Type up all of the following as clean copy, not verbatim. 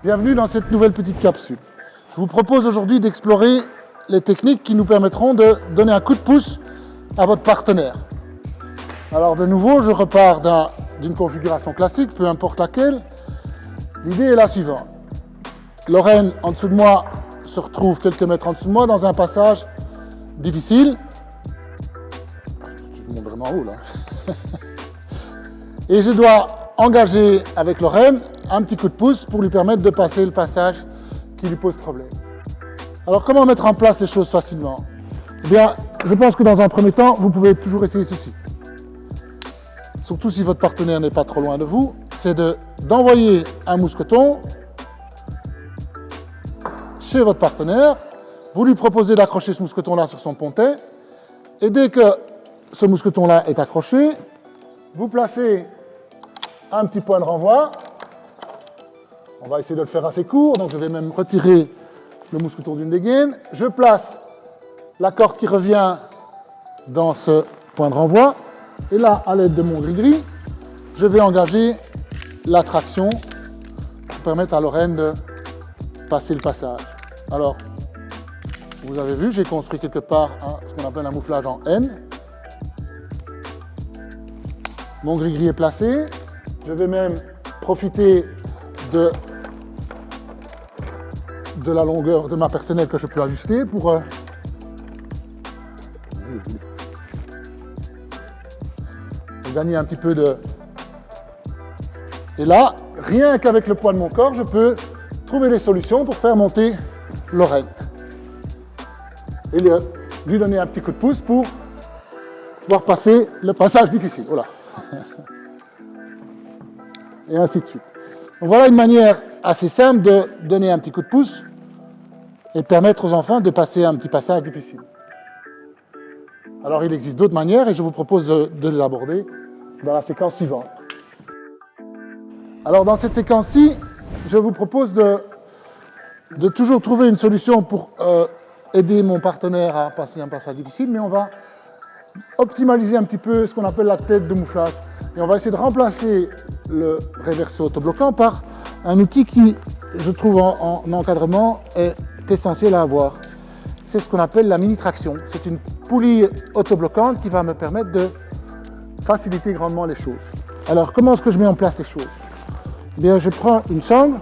Bienvenue dans cette nouvelle petite capsule. Je vous propose aujourd'hui d'explorer les techniques qui nous permettront de donner un coup de pouce à votre partenaire. Alors de nouveau, je repars d'une configuration classique, peu importe laquelle. L'idée est la suivante. Lorraine, en dessous de moi, se retrouve quelques mètres en dessous de moi dans un passage difficile. Je vous montre vraiment haut là. Et je dois engager avec Lorraine un petit coup de pouce pour lui permettre de passer le passage qui lui pose problème. Alors comment mettre en place ces choses facilement? Eh bien, je pense que dans un premier temps, vous pouvez toujours essayer ceci. Surtout si votre partenaire n'est pas trop loin de vous, c'est d'envoyer un mousqueton chez votre partenaire. Vous lui proposez d'accrocher ce mousqueton-là sur son pontet. Et dès que ce mousqueton-là est accroché, vous placez un petit point de renvoi. On va essayer de le faire assez court, donc je vais même retirer le mousqueton d'une des gaines. Je place la corde qui revient dans ce point de renvoi. Et là, à l'aide de mon gris-gris, je vais engager la traction pour permettre à Lorraine de passer le passage. Alors, vous avez vu, j'ai construit quelque part ce qu'on appelle un mouflage en N. Mon gris-gris est placé. Je vais même profiter de la longueur de ma personnelle que je peux ajuster pour gagner un petit peu de... Et là, rien qu'avec le poids de mon corps, je peux trouver des solutions pour faire monter Lorraine. Et lui donner un petit coup de pouce pour pouvoir passer le passage difficile. Voilà. Et ainsi de suite. Donc voilà une manière assez simple de donner un petit coup de pouce et permettre aux enfants de passer un petit passage difficile. Alors il existe d'autres manières et je vous propose de les aborder dans la séquence suivante. Alors dans cette séquence-ci, je vous propose de toujours trouver une solution pour aider mon partenaire à passer un passage difficile, mais on va optimaliser un petit peu ce qu'on appelle la tête de mouflage. Et on va essayer de remplacer le réverso autobloquant par un outil qui, je trouve en encadrement, est essentiel à avoir. C'est ce qu'on appelle la mini-traction. C'est une poulie autobloquante qui va me permettre de faciliter grandement les choses. Alors, comment est-ce que je mets en place les choses? Eh bien, je prends une sangle.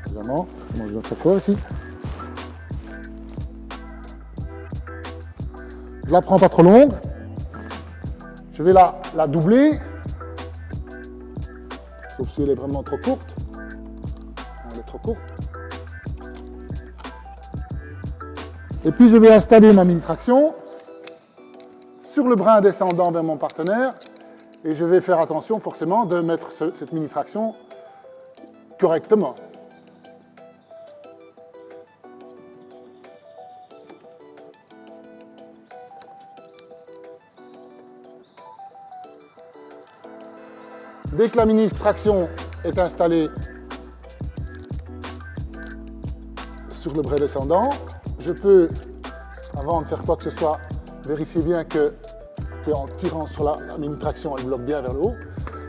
Évidemment, je mange notre fois ici. Je la prends pas trop longue. Je vais la doubler. Sauf si elle est vraiment trop courte. Elle est trop courte. Et puis je vais installer ma mini-traction sur le brin descendant vers mon partenaire. Et je vais faire attention forcément de mettre cette mini-traction correctement. Dès que la mini-traction est installée sur le brin descendant, je peux, avant de faire quoi que ce soit, vérifier bien qu'en tirant sur la mini-traction, elle bloque bien vers le haut.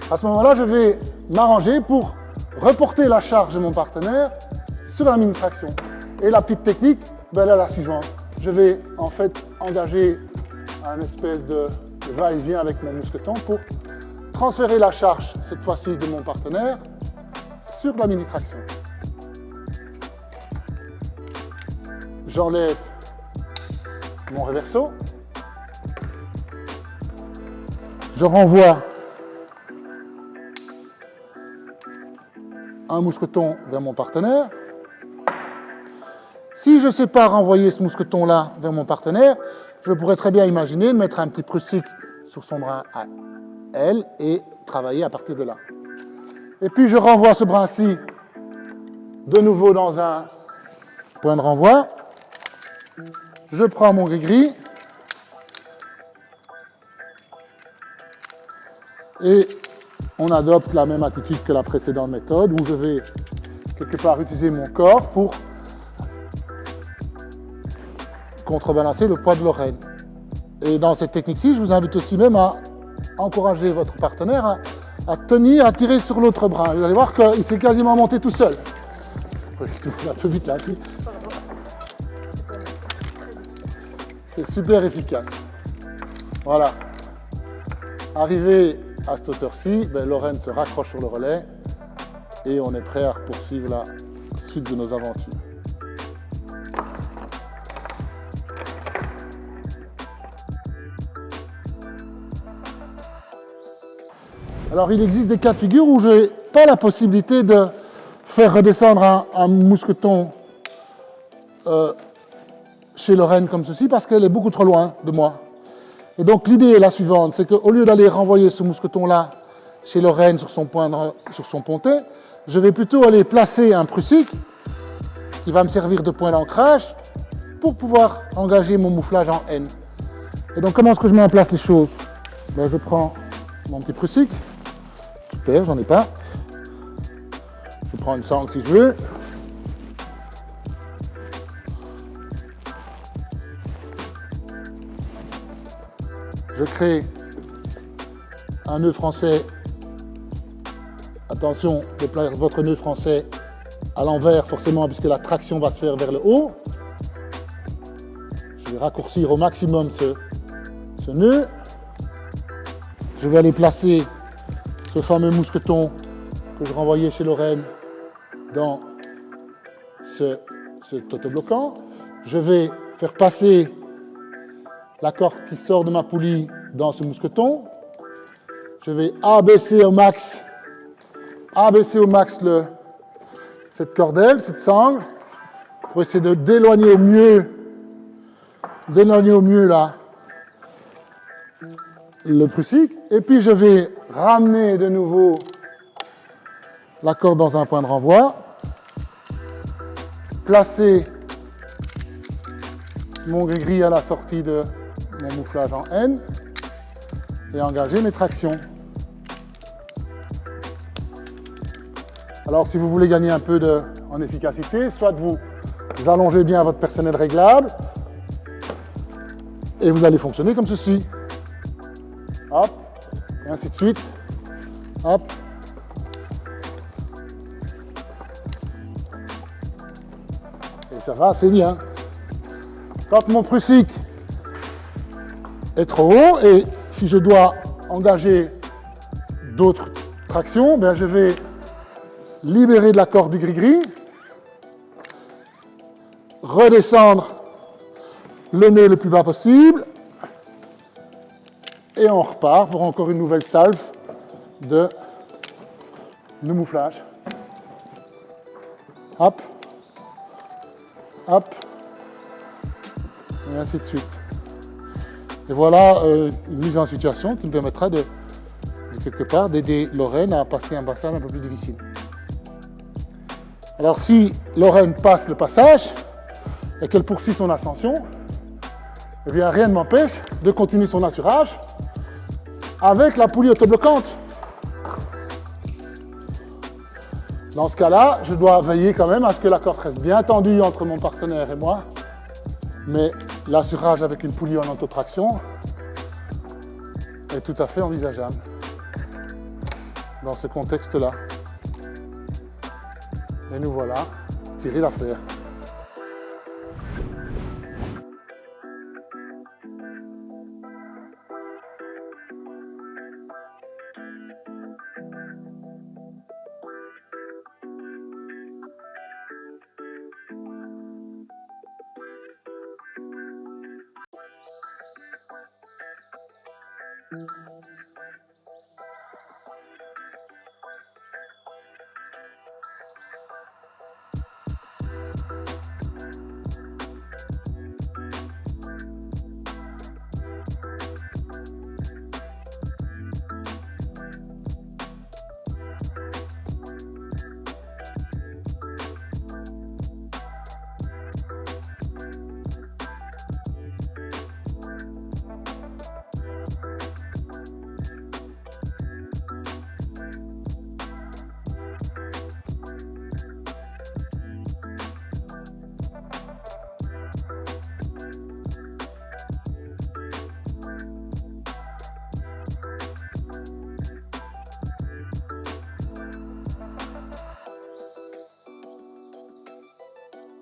À ce moment-là, je vais m'arranger pour reporter la charge de mon partenaire sur la mini-traction. Et la petite technique, elle est la suivante. Je vais en fait engager un espèce de va-et-vient avec mon mousqueton pour transférer la charge, cette fois-ci de mon partenaire, sur la mini-traction. J'enlève mon réverso. Je renvoie un mousqueton vers mon partenaire. Si je ne sais pas renvoyer ce mousqueton-là vers mon partenaire, je pourrais très bien imaginer de mettre un petit prussique sur son brin à elle et travailler à partir de là. Et puis je renvoie ce brin-ci de nouveau dans un point de renvoi. Je prends mon gris-gris et on adopte la même attitude que la précédente méthode où je vais quelque part utiliser mon corps pour contrebalancer le poids de Lorraine. Et dans cette technique-ci, je vous invite aussi même à encourager votre partenaire à tenir, à tirer sur l'autre bras. Vous allez voir qu'il s'est quasiment monté tout seul. Un peu vite là. C'est super efficace. Voilà. Arrivé à cette hauteur-ci, Lorraine se raccroche sur le relais et on est prêt à poursuivre la suite de nos aventures. Alors il existe des cas de figure où je n'ai pas la possibilité de faire redescendre un mousqueton chez Lorraine comme ceci parce qu'elle est beaucoup trop loin de moi. Et donc l'idée est la suivante, c'est qu'au lieu d'aller renvoyer ce mousqueton-là chez Lorraine sur son pontet, je vais plutôt aller placer un prussique qui va me servir de point d'ancrage pour pouvoir engager mon mouflage en N. Et donc comment est-ce que je mets en place les choses? Je prends mon petit prussique, super, j'en ai pas. Je prends une sangle si je veux. Je crée un nœud français. Attention de placer votre nœud français à l'envers forcément puisque la traction va se faire vers le haut. Je vais raccourcir au maximum ce nœud. Je vais aller placer ce fameux mousqueton que je renvoyais chez Lorraine dans cet autobloquant. Je vais faire passer la corde qui sort de ma poulie dans ce mousqueton. Je vais abaisser au max cette cordelle, cette sangle, pour essayer de d'éloigner au mieux là, le prussique. Et puis je vais ramener de nouveau la corde dans un point de renvoi, placer mon gris-gris à la sortie de mon mouflage en N et engager mes tractions. Alors si vous voulez gagner un peu en efficacité, soit vous allongez bien votre personnel réglable et vous allez fonctionner comme ceci. Hop, et ainsi de suite. Hop. Et ça va assez bien. Quand mon prussique est trop haut et si je dois engager d'autres tractions, je vais libérer de la corde du gris-gris, redescendre le nœud le plus bas possible et on repart pour encore une nouvelle salve de mouflage. Hop, hop, et ainsi de suite. Et voilà une mise en situation qui me permettra de quelque part d'aider Lorraine à passer un passage un peu plus difficile. Alors si Lorraine passe le passage et qu'elle poursuit son ascension, eh bien rien ne m'empêche de continuer son assurage avec la poulie autobloquante. Dans ce cas-là, je dois veiller quand même à ce que la corde reste bien tendue entre mon partenaire et moi, mais l'assurage avec une poulie en autotraction est tout à fait envisageable dans ce contexte-là. Et nous voilà, tirés d'affaire.